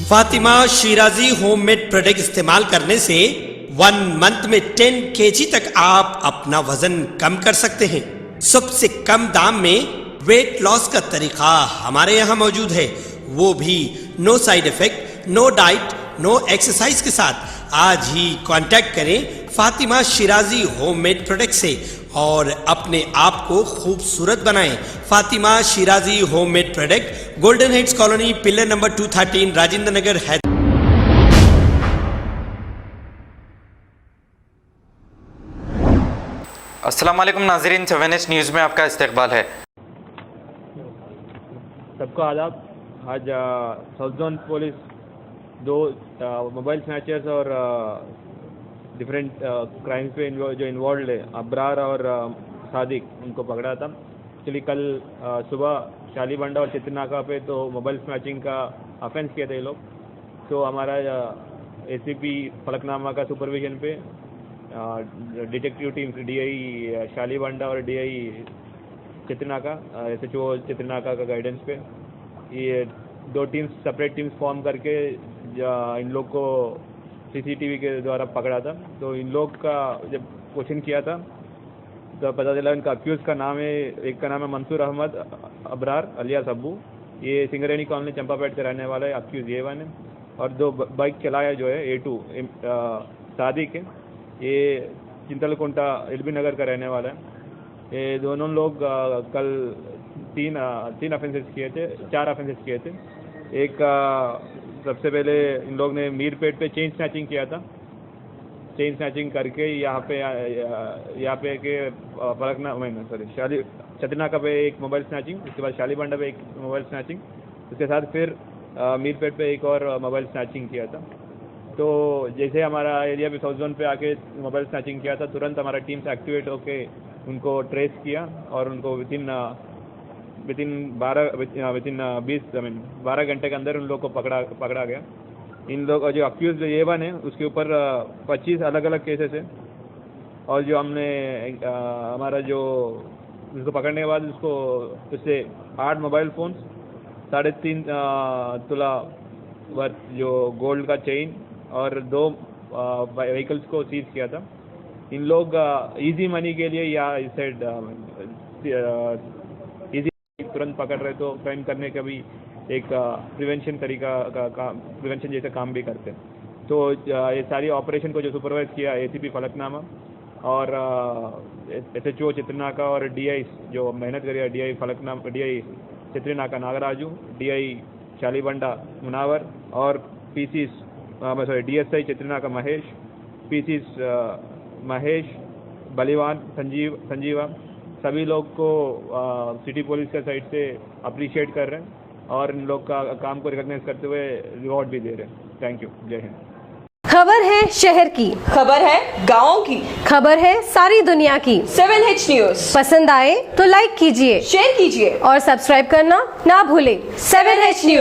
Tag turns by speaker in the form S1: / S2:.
S1: Fatima Shirazi homemade product इस्तेमाल करने से 1 मंथ में 10 kg तक आप अपना वजन कम कर सकते हैं। सबसे कम दाम में वेट लॉस का तरीका हमारे यहाँ मौजूद है, वो भी no side effect, no diet, no exercise के साथ। आज ही कांटेक्ट करें फातिमा शिराजी होममेड प्रोडक्ट से और अपने आप को खूबसूरत बनाएं। Fatima Shirazi homemade product, golden heads colony, pillar number 213, Rajendra Nagar, Hyderabad.
S2: अस्सलाम वालेकुम नाज़रीन, 7H न्यूज़ में आपका इस्तकबाल है।
S3: सबको आदाब। आज south zone police 2 mobile snatchers और डिफरेंट क्राइम्स पे जो इन्वॉल्व है, अब्रार और सादिक, उनको पकड़ा था। एक्चुअली कल सुबह शालीबंडा और चित्रनाका पे तो मोबाइल स्नैचिंग का ऑफेंस किए थे ये लोग। तो हमारा ACP फलकनामा का सुपरविजन पे डिटेक्टिव टीम DI शालीबंडा और DI चित्रनाका, SHO चित्रनाका का गाइडेंस पे ये 2 टीम्स, सेपरेट टीम्स फॉर्म करके इन लोग को CCTV के द्वारा पकड़ा था। तो इन लोग का जब क्वेश्चन किया था तो पता चला इनका अक्यूज़ का नाम है, एक का नाम है मंसूर अहमद अब्रार अलियास अब्बू, ये सिंगरेनी कॉलोनी चंपापेट के रहने वाला है, अक्यूज़ A1 है। और 2 बाइक चलाया जो है A2 सादिक है, ये चिंतलकुंटा LB नगर का रहने वाला है। ये दोनों लोग कल 3 ऑफेंसेस किए थे, 4 ऑफेंसेस किए थे। एक सबसे पहले इन लोग ने मीरपेट पे चेन स्नैचिंग किया था। चेन स्नैचिंग करके यहाँ पे के शाली चित्रनाका पे एक मोबाइल स्नैचिंग, उसके बाद शालीबंडा पे एक मोबाइल स्नैचिंग, उसके साथ फिर मीरपेट पे एक और मोबाइल स्नैचिंग किया था। तो जैसे हमारा एरिया भी साउथ जोन पे आके मोबाइल स्नैचिंग किया था, तुरंत हमारा टीम से एक्टिवेट होके उनको ट्रेस किया और उनको विदिन 12 घंटे के अंदर उन लोग को पकड़ा गया। इन लोग जो अक्यूज A1 है उसके ऊपर 25 अलग अलग केसेस है। और जो हमने हमारा जो उसको पकड़ने के बाद उससे 8 मोबाइल फ़ोन्स, 3.5 तोला वर्थ जो गोल्ड का चेन और 2 व्हीकल्स को सीज किया था। इन लोग इजी मनी के लिए या इसे इजी तुरंत पकड़ रहे तो क्राइम करने का भी एक प्रिवेंशन तरीका का प्रिवेंशन जैसे काम भी करते हैं। तो ये सारी ऑपरेशन को जो सुपरवाइज किया ACP फलकनामा और SHO चित्रनाका और DI जो मेहनत करिए, DI Falaknuma, DI चित्रनाका Nagaraju, DI Shalibanda Munawar और DSI चित्रनाका महेश, PCs महेश, बलीवान, संजीवा, सभी लोग को सिटी पुलिस के साइड से अप्रिशिएट कर रहे हैं और इन लोग का काम को रिकॉग्नाइज करते हुए रिवॉर्ड भी दे रहे हैं। थैंक यू, जय हिंद।
S4: खबर है शहर की,
S5: खबर है गाँव की,
S4: खबर है सारी दुनिया की।
S5: 7H न्यूज़
S4: पसंद आए तो लाइक कीजिए,
S5: शेयर कीजिए
S4: और सब्सक्राइब करना ना भूलें।
S5: 7H news.